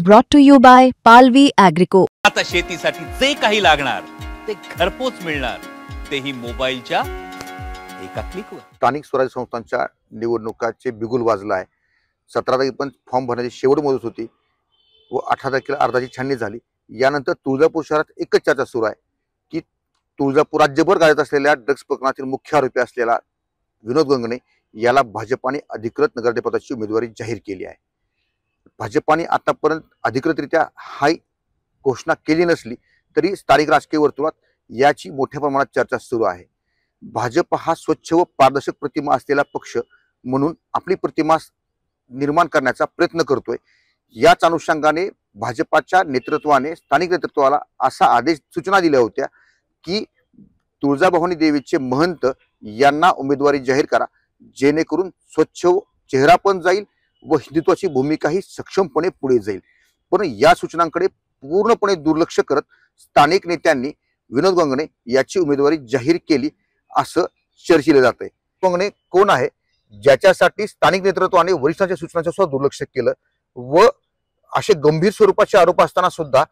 Brought to you by Palvi Agrico. आता शेतीसाठी जे काही लागणार ते घरपोच मिळणार, तेही मोबाईलच्या एका क्लिकवर। स्थानिक स्वराज्य संस्थांच्या निवडणुकाचे बिगुल वाजला आहे। 17 तारखेपर्यंत फॉर्म भरण्याची शेवट मुदत होती व 18 तारखेला अर्जाची छाननी झाली। यानंतर तुळजापूर शहरात एकच चर्चा सुरू आहे की तुळजापूर राज्यभर गाजत असलेल्या ड्रग्ज प्रकरणातील मुख्य आरोपी असलेला विनोद गंगणे याला भाजपाने अधिकृत नगराध्यक्षपदाची उमेदवारी जाहीर केली आहे। भाजपाने आतापर्यंत अधिकृतरित्या हाई घोषणा केली नसली तरी स्थानिक राजकीय वर्तुळात याची मोठ्या प्रमाणात चर्चा सुरू आहे। भाजप हा स्वच्छ व पारदर्शक प्रतिमा असलेला पक्ष म्हणून आपली प्रतिमा निर्माण करण्याचा प्रयत्न करतोय। याच अनुषंगाने भाजपाच्या नेतृत्वाने स्थानिक नेतृत्वाला असा आदेश सूचना दिल्या होत्या की तुळजाभवानी देवीचे महंत यांना उमेदवारी जाहीर करा, जेणेकरून स्वच्छ चेहरा पण जाईल व हिंदुत्वाची भूमिकाही सक्षमपणे पुढे जाईल। पण या सूचनांकडे पूर्णपणे दुर्लक्ष करत स्थानिक नेत्यांनी विनोद गंगणे याची उमेदवारी जाहीर केली असं चर्चिले जाते। गंगणे कोण आहे ज्याच्यासाठी स्थानिक नेतृत्वाने वरिष्ठांच्या सूचनांचं सुद्धा दुर्लक्ष केलं व असे गंभीर स्वरूपाचे आरोप असताना सुद्धा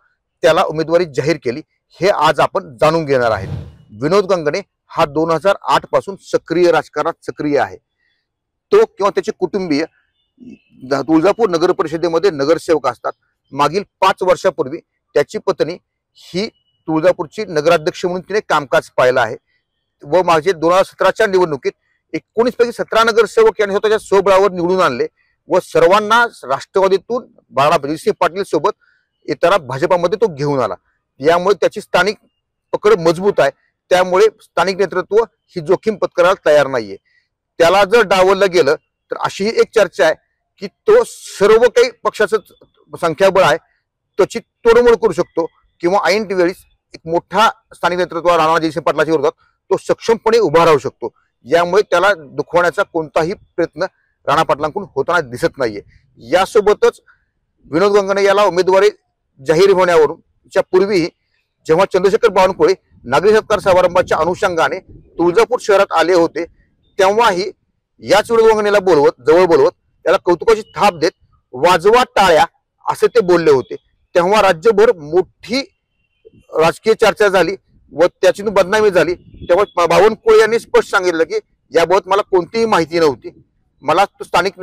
त्याला उमेदवारी जाहीर केली, हे आज आपण जाणून घेणार आहोत। विनोद गंगणे हा 2008 पासून सक्रिय राजकारणात सक्रिय आहे। तो किंवा त्याचे कुटुंबीय तुळजापूर नगर परिषदेमध्ये नगरसेवक असतात। मागील 5 वर्षापूर्वी त्याची पत्नी ही तुळजापूरची नगराध्यक्ष म्हणून तिने कामकाज पाहिलं आहे व माझे 2017च्या निवडणुकीत 19 पैकी 17 नगरसेवक यांनी स्वतःच्या स्वबळावर निवडून आणले व सर्वांना राष्ट्रवादीतून बाळासिंह पाटील सोबत येताना भाजपामध्ये तो घेऊन आला। यामुळे त्याची स्थानिक पकड मजबूत आहे, त्यामुळे स्थानिक नेतृत्व ही जोखीम पत्करायला तयार नाहीये। त्याला जर डावललं गेलं तर अशी एक चर्चा आहे की तो सर्व काही पक्षाचं संख्याबळ आहे त्याची तोडमोड करू शकतो किंवा ऐन वेळी एक मोठा स्थानिक नेतृत्व राणा जयसिंह पाटलाच्या विरोधात तो सक्षमपणे उभा राहू शकतो। यामुळे त्याला दुखवण्याचा कोणताही प्रयत्न राणा पाटलांकडून होताना दिसत नाहीये। यासोबतच विनोद गंगणे याला उमेदवारी जाहीर होण्यावरून पूर्वी जेव्हा चंद्रशेखर बावनकुळे नागरी सत्कार समारंभाच्या अनुषंगाने तुळजापूर शहरात आले होते तेव्हाही याच विनोद गंगणेला जवळ बोलवत त्याला कौतुकाची थाप देत वाजवा टाळ्या असे ते बोलले होते। तेव्हा राज्यभर मोठी राजकीय चर्चा झाली व त्याची बदनामी झाली। तेव्हा बावनकुळे यांनी स्पष्ट सांगितलं की याबाबत मला कोणतीही माहिती नव्हती, मला तो स्थानिक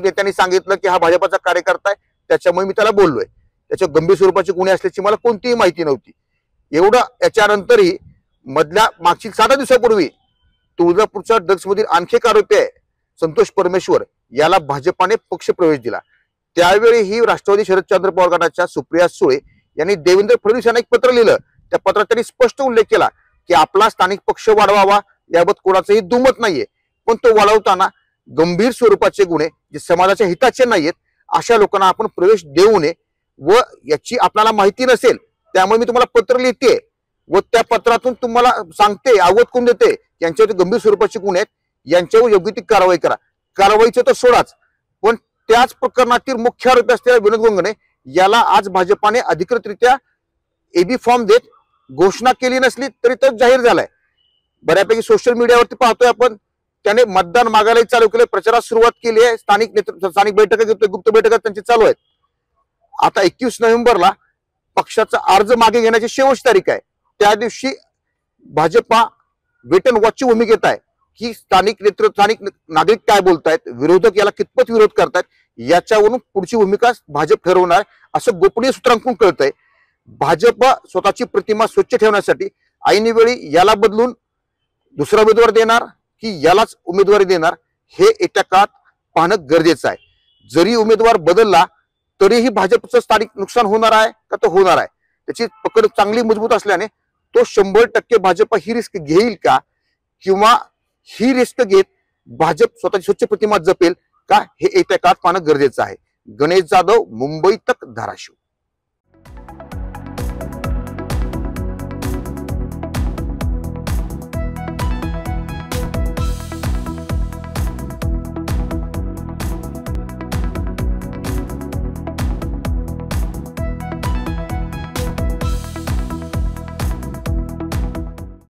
नेत्यांनी सांगितलं की हा भाजपाचा कार्यकर्ता आहे त्याच्यामुळे मी त्याला बोललोय, त्याच्या गंभीर स्वरूपाचे गुन्हे असल्याची मला कोणतीही माहिती नव्हती। एवढं याच्यानंतरही मागची 7 दिवसापूर्वी तुळजापूरच्या ड्रग्ज मधील आणखी एक आरोपी आहे संतोष परमेश्वर याला भाजपाने पक्ष प्रवेश दिला। त्यावेळी ही राष्ट्रवादी शरदचंद्र पवार गटाच्या सुप्रिया सुळे यांनी देवेंद्र फडणवीस यांना एक पत्र लिहिलं। त्या पत्रात त्यांनी स्पष्ट उल्लेख केला की आपला स्थानिक पक्ष वाढवावा याबाबत कोणाचंही दुमत नाहीये, पण तो वाढवताना गंभीर स्वरूपाचे गुन्हे जे समाजाच्या हिताचे नाहीयेत अशा लोकांना आपण प्रवेश देऊ नये व याची आपल्याला माहिती नसेल त्यामुळे मी तुम्हाला पत्र लिहिते व त्या पत्रातून तुम्हाला सांगते, अवगत करून देते यांच्यावर गंभीर स्वरूपाचे गुन्हे आहेत, यांच्यावर योग्य ती कारवाई करा। कारवाईचं तर सोडाच, पण त्याच प्रकरणातील मुख्य आरोपी असलेल्या विनोद गंगणे याला आज भाजपाने अधिकृतरित्या एबी फॉर्म देत घोषणा केली नसली तरी तो जाहीर झालाय। बऱ्यापैकी सोशल मीडियावरती पाहतोय आपण त्याने मतदान मागायला चालू केले, प्रचारात सुरुवात केली आहे, स्थानिक बैठका घेतोय, गुप्त बैठका त्यांची चालू आहेत। आता 21 नोव्हेंबरला पक्षाचा अर्ज मागे घेण्याची शेवटची तारीख आहे। त्या दिवशी भाजपा वेट अँड वॉचची भूमिकेत आहे की स्थानिक नागरिक काय बोलतायत, विरोधक याला कितपत विरोध करतायत याच्यावरून पुढची भूमिका भाजप ठरवणार असं गोपनीय सूत्रांकडून कळतंय। भाजप स्वतःची प्रतिमा स्वच्छ ठेवण्यासाठी ऐनवेळी याला बदलून दुसरा उमेदवार देणार की यालाच उमेदवारी देणार हे येत्या काळात पाहणं गरजेचं आहे। जरी उमेदवार बदलला तरीही भाजपचं स्थानिक नुकसान होणार आहे का तो होणार आहे, त्याची पकड चांगली मजबूत असल्याने तो 100% भाजप ही रिस्क घेईल का किंवा ही रिस्क घेत भाजप स्वतःची स्वच्छ प्रतिमा जपेल का हे येत्या काळात पाहणं गरजेचं आहे। गणेश जाधव, मुंबई तक, धाराशिव।